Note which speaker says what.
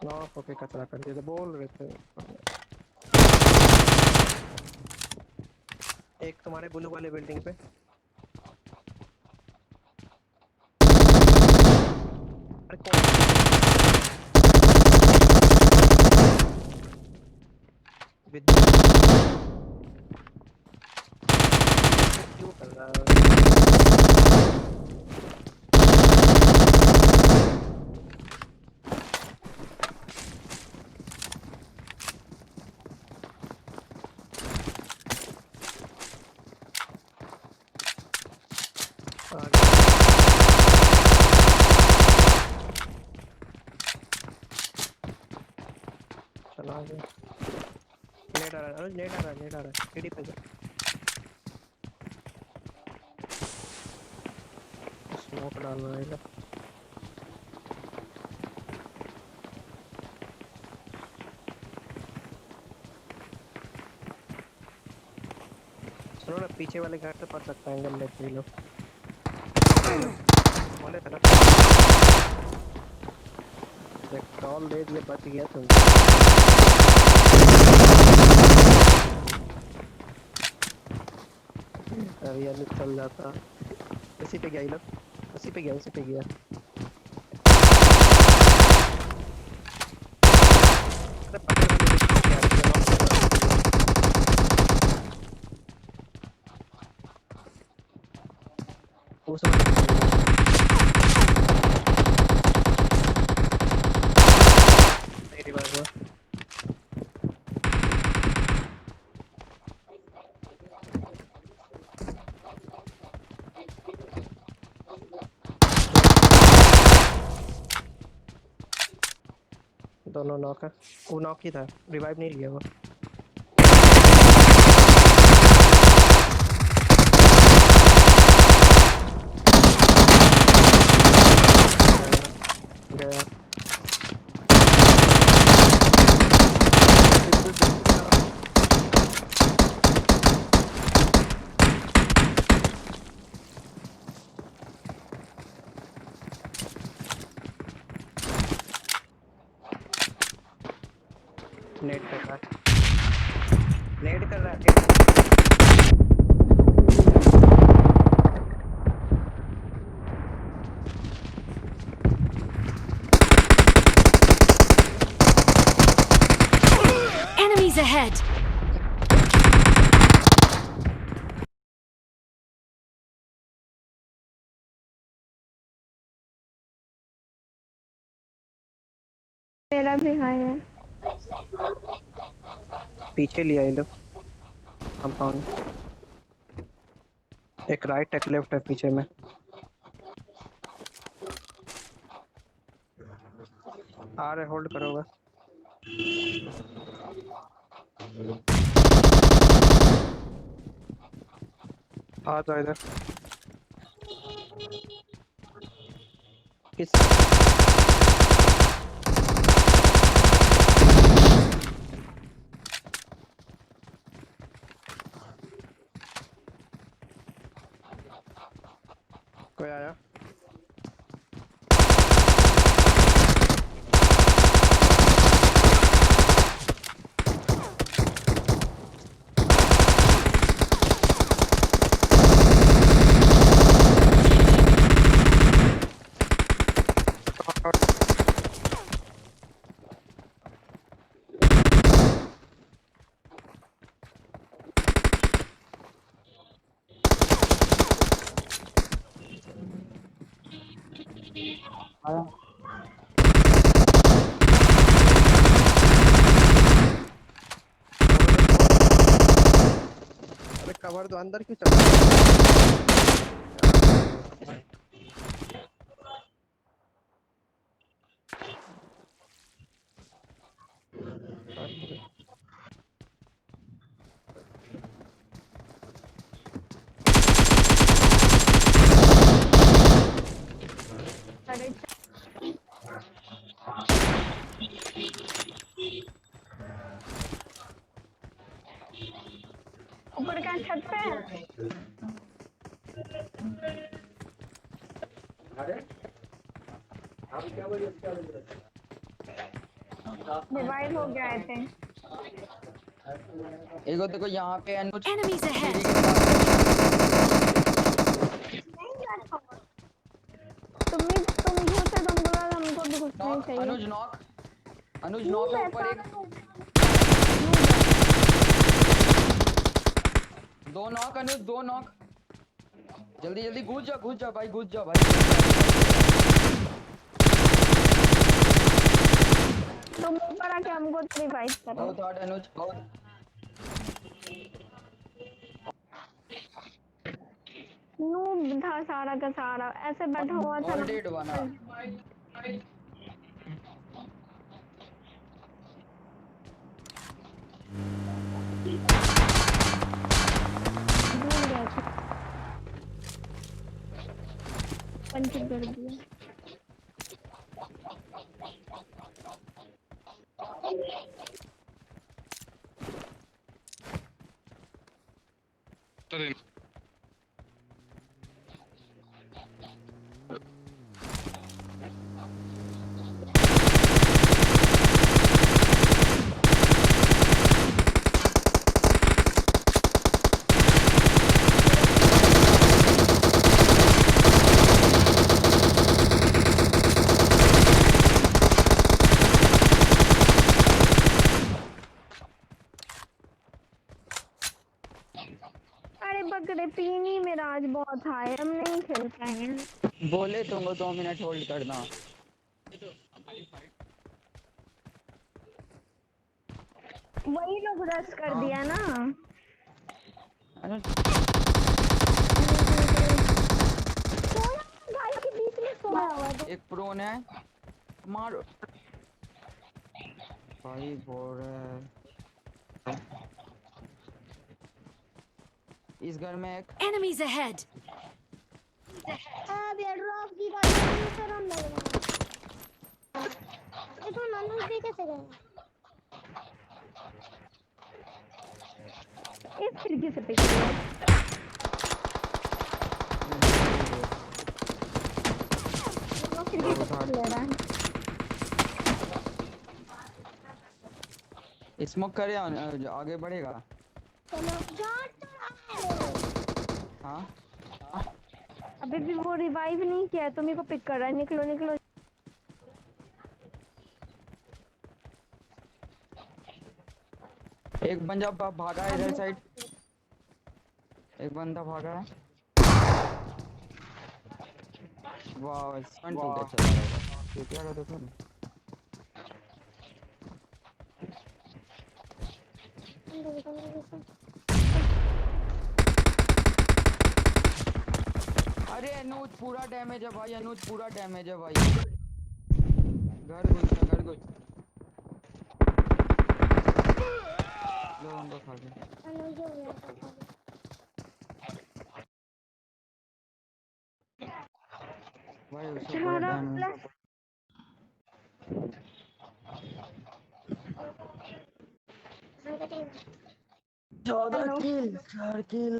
Speaker 1: Knock होके कचरा कर दिया, तो बोल रहे थे। एक तुम्हारे ब्लू वाले बिल्डिंग पे। अरे कौन क्यों कर रहा है? चला गया। नेट आ रहा है, अरे नेट आ रहा है, नेट आ रहा है, सीढ़ी पे जा। स्मोक डालना है इधर। सुनो ना, पीछे वाले घर से पड़ सकता है एंगल लेके लो। बोले था ना, देख टॉल दे दिए, बच गया तुम। अभी अभी चल जाता। उसी पे गया ये लोग, उसी पे गया, उसी पे गया। अरे पकड़ वाले बिल्डिंग पे आ रही है, उस वाले बिल्डिंग में। नहीं रिवाइव हुआ। दोनों नॉक है। वो नॉक ही था, रिवाइव नहीं लिया वो। गया। नेट कर रहा है, नेट कर रहा है, नेट।
Speaker 2: Enemies ahead!
Speaker 3: मेरा भी हाई है।
Speaker 1: पीछे लिया ये लोग कंपाउंड। एक राइट एक लेफ्ट है पीछे में। आ रहे, होल्ड करो बस। आ जाओ इधर। किस कोई आया? आया। अरे कवर दो, अंदर क्यों चल रहा है?
Speaker 3: अरे ऊपर का छत पे है। डिवाइड हो गया आई थिंक।
Speaker 2: एगो देखो यहाँ पे अनुज
Speaker 4: Enemies ahead!
Speaker 2: सीढ़ी के पास।
Speaker 3: तुम झूठे, तुमको लगा हमको भी कुछ नहीं
Speaker 2: नॉक
Speaker 3: चाहिए।
Speaker 2: अनुज नॉक। अनुज
Speaker 3: नहीं
Speaker 2: नॉक है ऊपर
Speaker 3: वैसा
Speaker 2: एक। दो नॉक अनुज, दो नॉक। जल्दी जल्दी घुस जा भाई, घुस जा भाई।
Speaker 3: तुम ऊपर आके हमको रिवाइव करो।
Speaker 2: बहुत हार्ड अनुज, बहुत।
Speaker 3: नूब था सारा का सारा, ऐसे बैठा हुआ था
Speaker 2: ऑल
Speaker 3: ना।
Speaker 2: डेड बना।
Speaker 3: भूल गया था, पंचिंग कर दिया। अरे बकरे पीनी मेरा आज बहुत हाय, हम नहीं खेल पाएंगे।
Speaker 2: बोले तुमको 2 मिनट होल्ड करना।
Speaker 3: वही लोग रश कर दिया ना।
Speaker 2: अनुज
Speaker 3: सोया गाय के बीच में सोया हुआ है।
Speaker 2: एक प्रोन है, मारो भाई। बोल रहा है इस घर में एक।
Speaker 4: Enemies ahead!
Speaker 5: अब यार ड्रॉप की बात नहीं शर्म लग रहा है। ये तो नन्नू भी कैसे गए?
Speaker 3: इस खिड़की से पिक किया। वो खिड़की से पिक ले रहा है।
Speaker 2: स्मोक करे आगे बढ़ेगा।
Speaker 5: चलो जाट तो रहा है।
Speaker 2: हाँ
Speaker 3: अभी भी वो रिवाइव नहीं किया है, तुम्ही को पिक कर रहा है। निकलो निकलो।
Speaker 2: एक बंदा भागा है इधर साइड। एक बंदा भागा है। वाह स्टंट टू कैसे चला रहा है ये, क्या कर देखो ना। अरे अनुज पूरा डैमेज है भाई, अनुज पूरा डैमेज है भाई। घर घुस लो उनको खा के।
Speaker 5: अनुज हो गया था।
Speaker 2: भाई उसको पूरा डैमेज।
Speaker 5: हम कहते हैं
Speaker 2: 14 किल 4 किल।